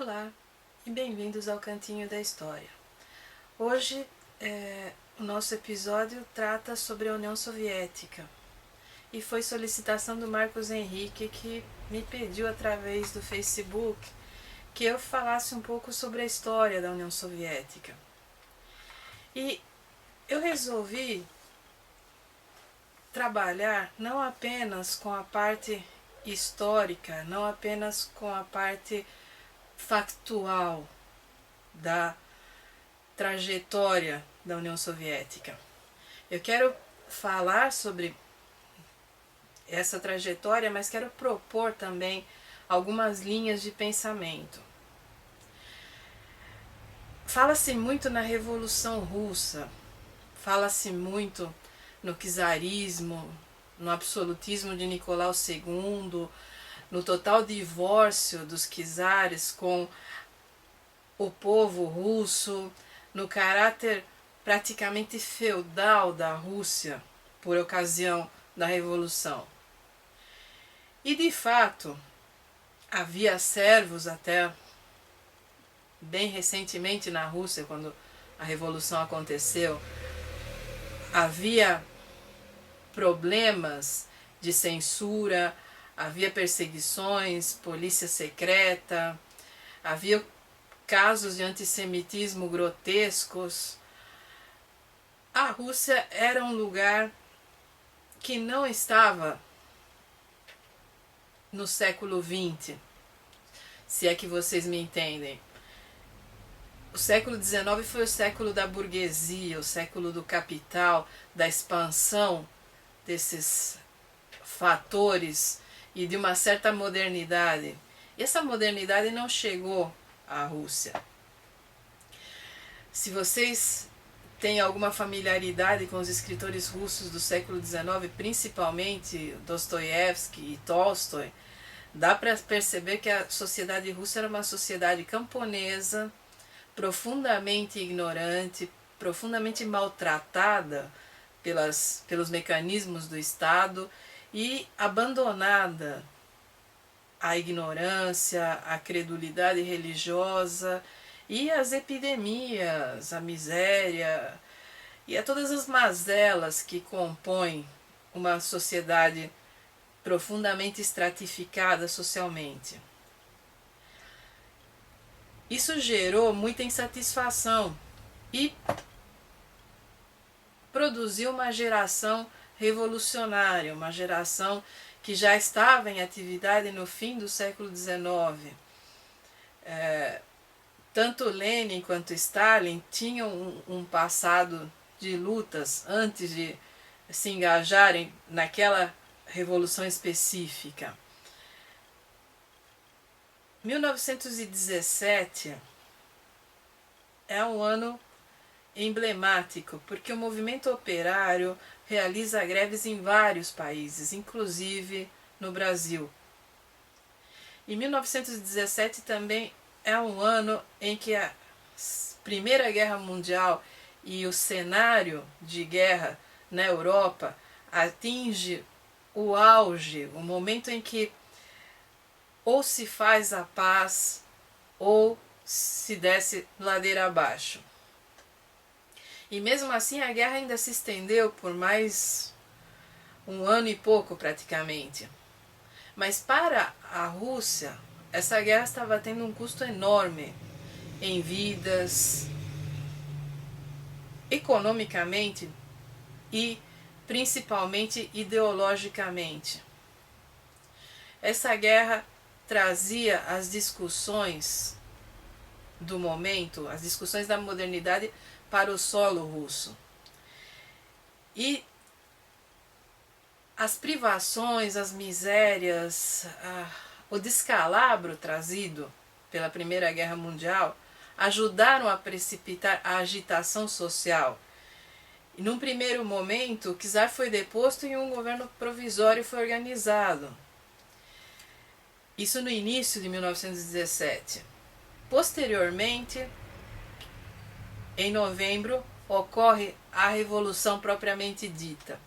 Olá e bem-vindos ao Cantinho da História. Hoje o nosso episódio trata sobre a União Soviética e foi solicitação do Marcos Henrique que me pediu através do Facebook que eu falasse um pouco sobre a história da União Soviética. E eu resolvi trabalhar não apenas com a parte histórica, não apenas com a parte factual da trajetória da União Soviética. Eu quero falar sobre essa trajetória, mas quero propor também algumas linhas de pensamento. Fala-se muito na Revolução Russa, fala-se muito no czarismo, no absolutismo de Nicolau II, no total divórcio dos czares com o povo russo, no caráter praticamente feudal da Rússia por ocasião da Revolução. E de fato, havia servos até bem recentemente na Rússia, quando a Revolução aconteceu, havia problemas de censura, havia perseguições, polícia secreta, havia casos de antissemitismo grotescos. A Rússia era um lugar que não estava no século XX, se é que vocês me entendem. O século XIX foi o século da burguesia, o século do capital, da expansão desses fatores e de uma certa modernidade. E essa modernidade não chegou à Rússia. Se vocês têm alguma familiaridade com os escritores russos do século XIX, principalmente Dostoiévski e Tolstói, dá para perceber que a sociedade russa era uma sociedade camponesa, profundamente ignorante, profundamente maltratada pelos mecanismos do Estado e abandonada à ignorância, à credulidade religiosa e às epidemias, à miséria e a todas as mazelas que compõem uma sociedade profundamente estratificada socialmente. Isso gerou muita insatisfação e produziu uma geração revolucionária, uma geração que já estava em atividade no fim do século XIX. Tanto Lenin quanto Stalin tinham um passado de lutas antes de se engajarem naquela revolução específica. 1917 é um ano emblemático, porque o movimento operário realiza greves em vários países, inclusive no Brasil. E 1917 também é um ano em que a Primeira Guerra Mundial e o cenário de guerra na Europa atinge o auge, o momento em que ou se faz a paz ou se desce ladeira abaixo. E mesmo assim a guerra ainda se estendeu por mais um ano e pouco praticamente. Mas para a Rússia, essa guerra estava tendo um custo enorme em vidas, economicamente e principalmente ideologicamente. Essa guerra trazia as discussões do momento, as discussões da modernidade para o solo russo. E as privações, as misérias, o descalabro trazido pela Primeira Guerra Mundial ajudaram a precipitar a agitação social. E num primeiro momento, o czar foi deposto e um governo provisório foi organizado. Isso no início de 1917. Posteriormente, em novembro, ocorre a Revolução propriamente dita.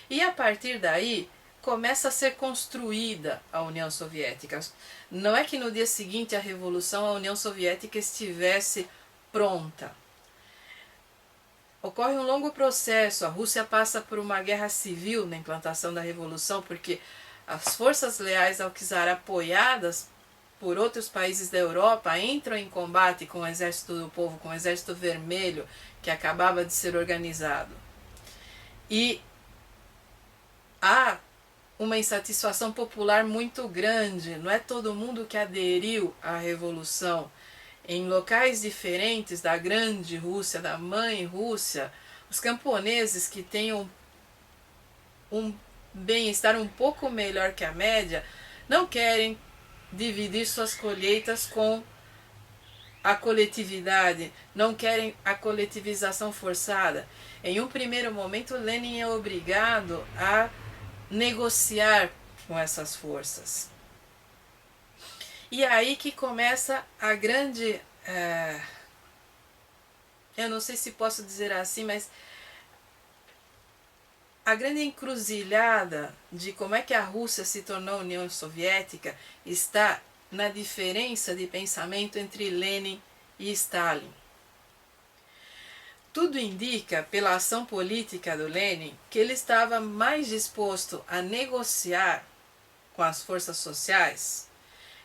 E a partir daí começa a ser construída a União Soviética. Não é que no dia seguinte à Revolução a União Soviética estivesse pronta. Ocorre um longo processo, a Rússia passa por uma guerra civil na implantação da Revolução, porque as forças leais ao czar, apoiadas por outros países da Europa, entram em combate com o Exército do Povo, com o Exército Vermelho, que acabava de ser organizado. E há uma insatisfação popular muito grande, não é todo mundo que aderiu à Revolução. Em locais diferentes da grande Rússia, da mãe Rússia, os camponeses que têm um bem-estar um pouco melhor que a média, não querem dividir suas colheitas com a coletividade, não querem a coletivização forçada. Em um primeiro momento, Lenin é obrigado a negociar com essas forças. E aí que começa a grande, eu não sei se posso dizer assim, mas a grande encruzilhada de como é que a Rússia se tornou União Soviética está na diferença de pensamento entre Lenin e Stalin. Tudo indica, pela ação política do Lenin, que ele estava mais disposto a negociar com as forças sociais,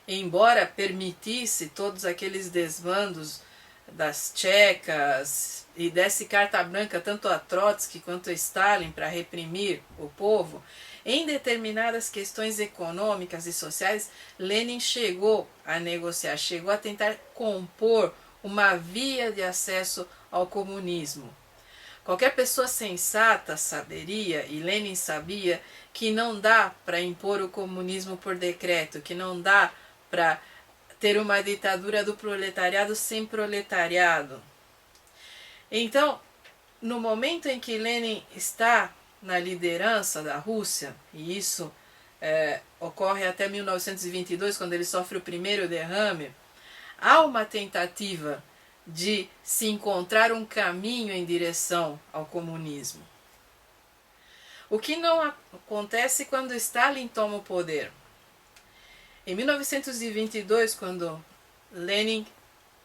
embora permitisse todos aqueles desmandos das tchecas e desse carta branca tanto a Trotsky quanto a Stalin para reprimir o povo, em determinadas questões econômicas e sociais, Lenin chegou a negociar, chegou a tentar compor uma via de acesso ao comunismo. Qualquer pessoa sensata saberia, e Lenin sabia, que não dá para impor o comunismo por decreto, que não dá para ter uma ditadura do proletariado sem proletariado. Então, no momento em que Lenin está na liderança da Rússia, e isso ocorre até 1922, quando ele sofre o primeiro derrame, há uma tentativa de se encontrar um caminho em direção ao comunismo. O que não acontece quando Stalin toma o poder. Em 1922, quando Lenin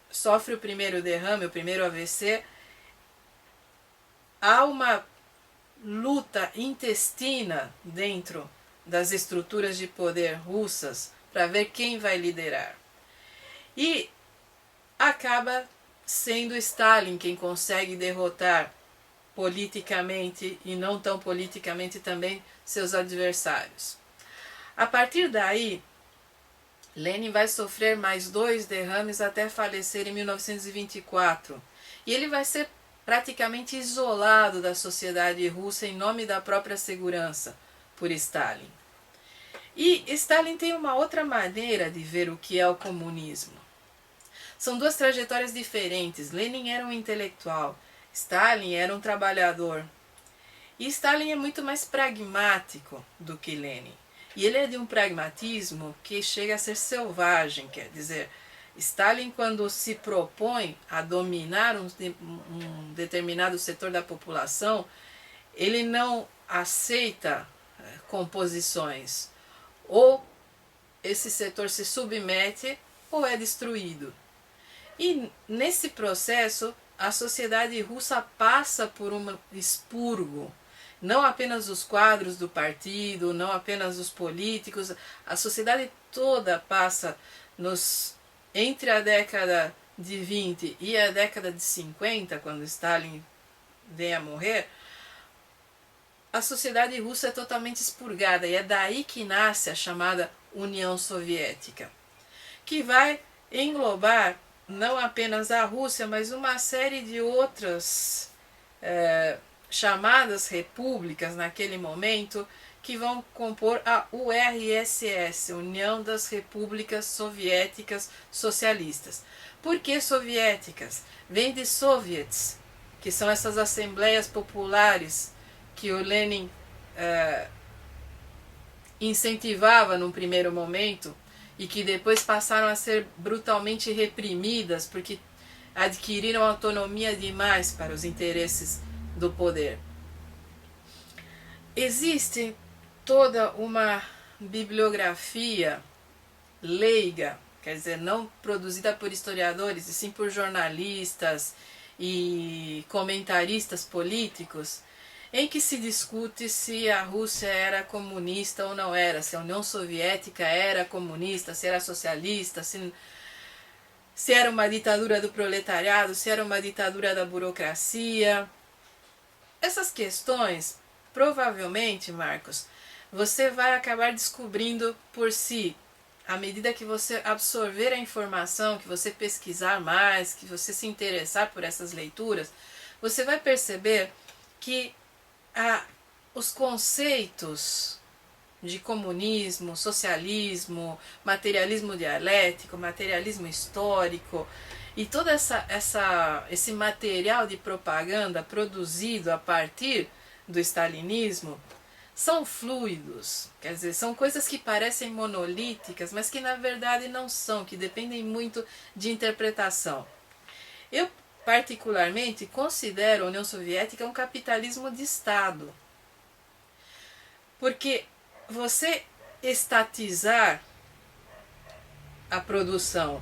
sofre o primeiro derrame, o primeiro AVC, há uma luta intestina dentro das estruturas de poder russas para ver quem vai liderar. E acaba sendo Stalin quem consegue derrotar politicamente e não tão politicamente também seus adversários. A partir daí, Lenin vai sofrer mais 2 derrames até falecer em 1924. E ele vai ser praticamente isolado da sociedade russa em nome da própria segurança por Stalin. E Stalin tem uma outra maneira de ver o que é o comunismo. São 2 trajetórias diferentes. Lenin era um intelectual, Stalin era um trabalhador. E Stalin é muito mais pragmático do que Lenin. E ele é de um pragmatismo que chega a ser selvagem, quer dizer, Stalin, quando se propõe a dominar um determinado setor da população, ele não aceita composições. Ou esse setor se submete ou é destruído. E nesse processo, a sociedade russa passa por um expurgo. Não apenas os quadros do partido, não apenas os políticos, a sociedade toda passa entre a década de 20 e a década de 50, quando Stalin vem a morrer, a sociedade russa é totalmente expurgada, e é daí que nasce a chamada União Soviética, que vai englobar não apenas a Rússia, mas uma série de outras chamadas repúblicas naquele momento, que vão compor a URSS, União das Repúblicas Soviéticas Socialistas. Por que soviéticas? Vem de soviets, que são essas assembleias populares que o Lenin incentivava num primeiro momento e que depois passaram a ser brutalmente reprimidas porque adquiriram autonomia demais para os interesses do poder. Existe toda uma bibliografia leiga, quer dizer, não produzida por historiadores, e sim por jornalistas e comentaristas políticos, em que se discute se a Rússia era comunista ou não era, se a União Soviética era comunista, se era socialista, se era uma ditadura do proletariado, se era uma ditadura da burocracia. Essas questões, provavelmente, Marcos, você vai acabar descobrindo por si, à medida que você absorver a informação, que você pesquisar mais, que você se interessar por essas leituras, você vai perceber que os conceitos de comunismo, socialismo, materialismo dialético, materialismo histórico e todo esse material de propaganda produzido a partir do stalinismo são fluidos, quer dizer, são coisas que parecem monolíticas, mas que na verdade não são, que dependem muito de interpretação. Eu particularmente considero a União Soviética um capitalismo de Estado, porque você estatizar a produção,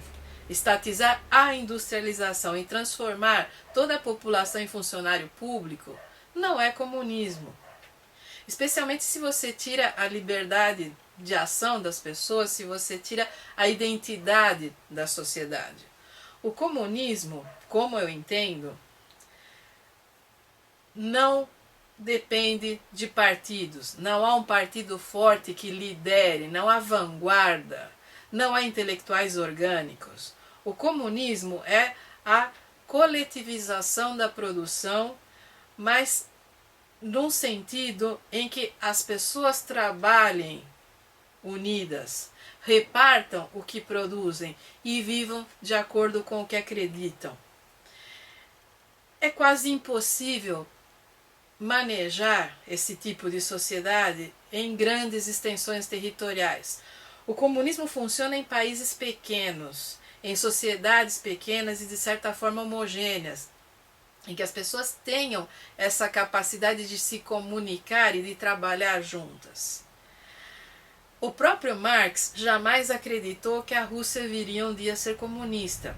estatizar a industrialização e transformar toda a população em funcionário público não é comunismo. Especialmente se você tira a liberdade de ação das pessoas, se você tira a identidade da sociedade. O comunismo, como eu entendo, não depende de partidos. Não há um partido forte que lidere, não há vanguarda, não há intelectuais orgânicos. O comunismo é a coletivização da produção, mas num sentido em que as pessoas trabalhem unidas, repartam o que produzem e vivam de acordo com o que acreditam. É quase impossível manejar esse tipo de sociedade em grandes extensões territoriais. O comunismo funciona em países pequenos, em sociedades pequenas e de certa forma homogêneas, em que as pessoas tenham essa capacidade de se comunicar e de trabalhar juntas. O próprio Marx jamais acreditou que a Rússia viria um dia a ser comunista.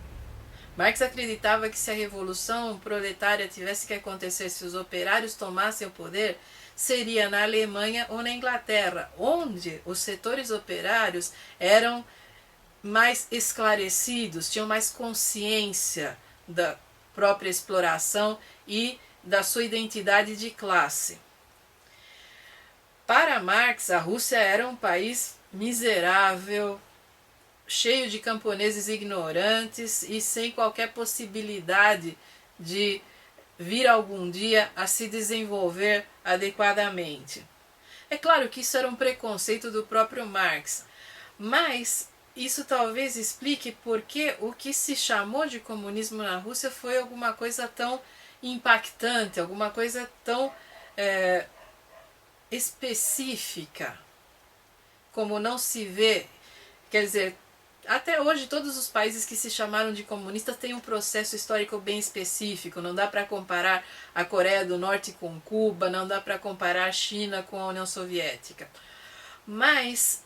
Marx acreditava que se a revolução proletária tivesse que acontecer, se os operários tomassem o poder, seria na Alemanha ou na Inglaterra, onde os setores operários eram mais esclarecidos, tinham mais consciência da própria exploração e da sua identidade de classe. Para Marx, a Rússia era um país miserável, cheio de camponeses ignorantes e sem qualquer possibilidade de vir algum dia a se desenvolver adequadamente. É claro que isso era um preconceito do próprio Marx, mas isso talvez explique porque o que se chamou de comunismo na Rússia foi alguma coisa tão impactante, alguma coisa tão específica, como não se vê. Quer dizer, até hoje todos os países que se chamaram de comunistas têm um processo histórico bem específico. Não dá para comparar a Coreia do Norte com Cuba, não dá para comparar a China com a União Soviética. Mas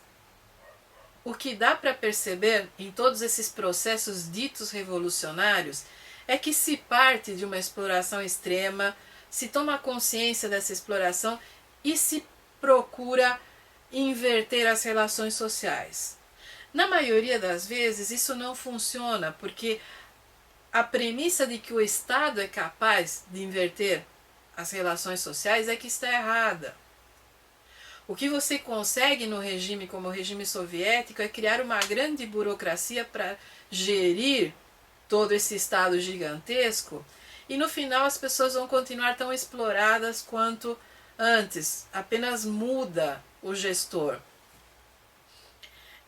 o que dá para perceber em todos esses processos ditos revolucionários é que se parte de uma exploração extrema, se toma consciência dessa exploração e se procura inverter as relações sociais. Na maioria das vezes isso não funciona, porque a premissa de que o Estado é capaz de inverter as relações sociais é que está errada. O que você consegue no regime como o regime soviético é criar uma grande burocracia para gerir todo esse Estado gigantesco e no final as pessoas vão continuar tão exploradas quanto antes, apenas muda o gestor.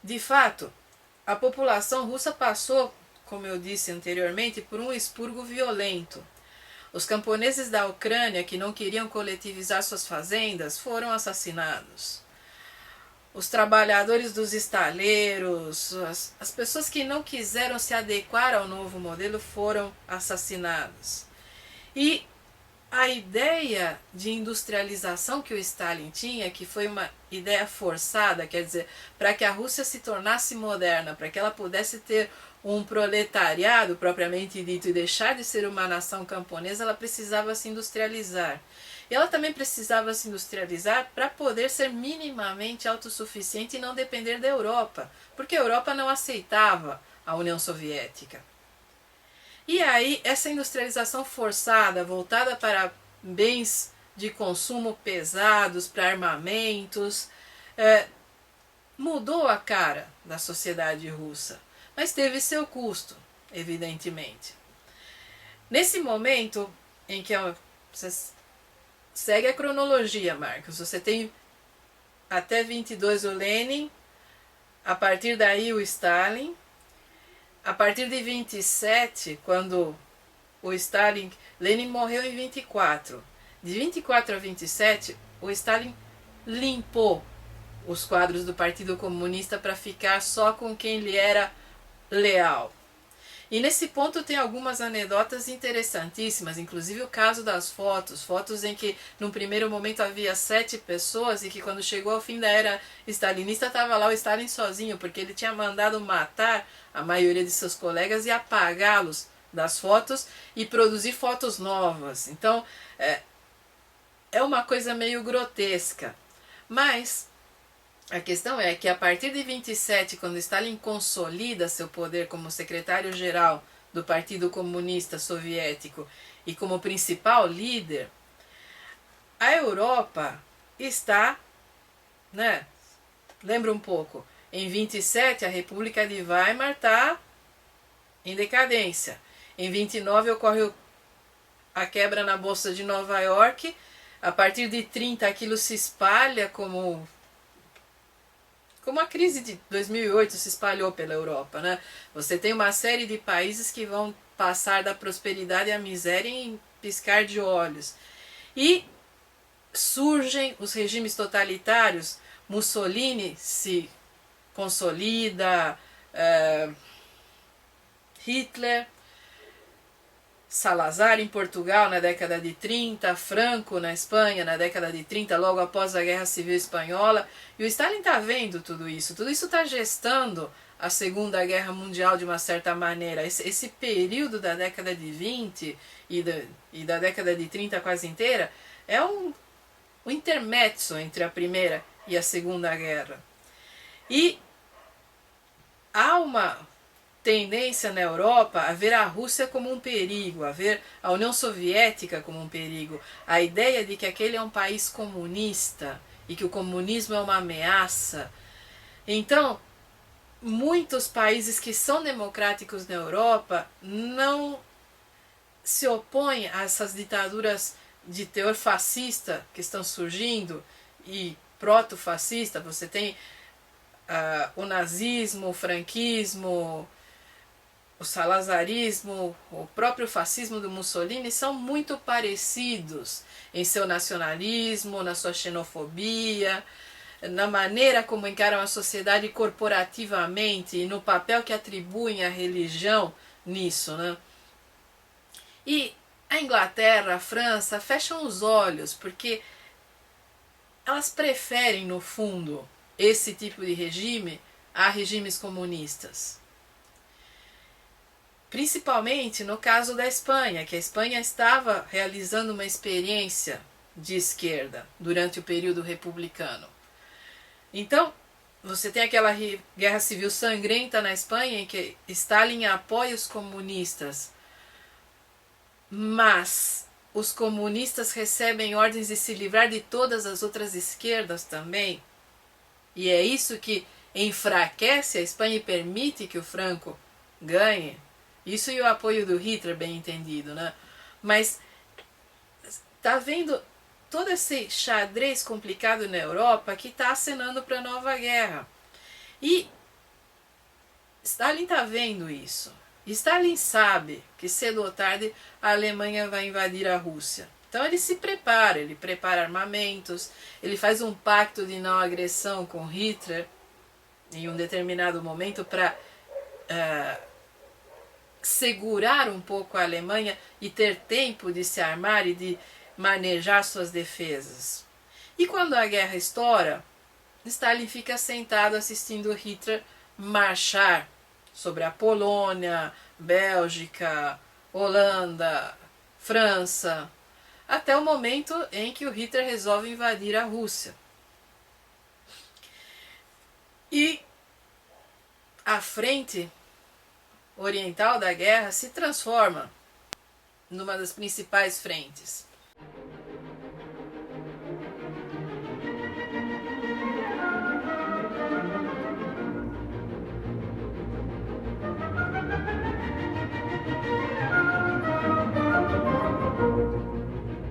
De fato, a população russa passou, como eu disse anteriormente, por um expurgo violento. Os camponeses da Ucrânia que não queriam coletivizar suas fazendas foram assassinados. Os trabalhadores dos estaleiros, as pessoas que não quiseram se adequar ao novo modelo foram assassinados. E a ideia de industrialização que o Stalin tinha, que foi uma ideia forçada, quer dizer, para que a Rússia se tornasse moderna, para que ela pudesse ter um proletariado propriamente dito e deixar de ser uma nação camponesa, ela precisava se industrializar. E ela também precisava se industrializar para poder ser minimamente autossuficiente e não depender da Europa, porque a Europa não aceitava a União Soviética. E aí, essa industrialização forçada, voltada para bens de consumo pesados, para armamentos, mudou a cara da sociedade russa, mas teve seu custo, evidentemente. Nesse momento em que você segue a cronologia, Marcos, você tem até 22 o Lenin, a partir daí o Stalin. A partir de 27, quando o Stalin... Lenin morreu em 24. De 24 a 27, o Stalin limpou os quadros do Partido Comunista para ficar só com quem lhe era leal. E nesse ponto tem algumas anedotas interessantíssimas, inclusive o caso das fotos, fotos em que num primeiro momento havia 7 pessoas e que quando chegou ao fim da era stalinista estava lá o Stalin sozinho, porque ele tinha mandado matar a maioria de seus colegas e apagá-los das fotos e produzir fotos novas. Então é uma coisa meio grotesca, mas a questão é que a partir de 27, quando Stalin consolida seu poder como secretário-geral do Partido Comunista Soviético e como principal líder, a Europa está, lembra um pouco, em 27 a República de Weimar está em decadência. Em 29 ocorre a quebra na Bolsa de Nova York. A partir de 30 aquilo se espalha como a crise de 2008 se espalhou pela Europa, né? Você tem uma série de países que vão passar da prosperidade à miséria em piscar de olhos. E surgem os regimes totalitários, Mussolini se consolida, Hitler, Salazar em Portugal na década de 30, Franco na Espanha na década de 30, logo após a Guerra Civil Espanhola. E o Stalin está vendo tudo isso está gestando a Segunda Guerra Mundial de uma certa maneira. Esse período da década de 20 e da década de 30 quase inteira é um intermezzo entre a Primeira e a Segunda Guerra. E há uma tendência na Europa a ver a Rússia como um perigo, a ver a União Soviética como um perigo, a ideia de que aquele é um país comunista e que o comunismo é uma ameaça. Então, muitos países que são democráticos na Europa não se opõem a essas ditaduras de teor fascista que estão surgindo e proto-fascista. Você tem o nazismo, o franquismo, o salazarismo, o próprio fascismo do Mussolini são muito parecidos em seu nacionalismo, na sua xenofobia, na maneira como encaram a sociedade corporativamente e no papel que atribuem à religião nisso, né? E a Inglaterra, a França fecham os olhos porque elas preferem, no fundo, esse tipo de regime a regimes comunistas. Principalmente no caso da Espanha, que a Espanha estava realizando uma experiência de esquerda durante o período republicano. Então, você tem aquela guerra civil sangrenta na Espanha em que Stalin apoia os comunistas, mas os comunistas recebem ordens de se livrar de todas as outras esquerdas também. E é isso que enfraquece a Espanha e permite que o Franco ganhe. Isso e o apoio do Hitler, bem entendido, né? Mas tá vendo todo esse xadrez complicado na Europa que está acenando para a nova guerra. E Stalin está vendo isso. Stalin sabe que cedo ou tarde a Alemanha vai invadir a Rússia. Então ele se prepara, ele prepara armamentos, ele faz um pacto de não agressão com Hitler em um determinado momento para segurar um pouco a Alemanha e ter tempo de se armar e de manejar suas defesas. E quando a guerra estoura, Stalin fica sentado assistindo Hitler marchar sobre a Polônia, Bélgica, Holanda, França, até o momento em que o Hitler resolve invadir a Rússia. E a frente oriental da guerra se transforma numa das principais frentes.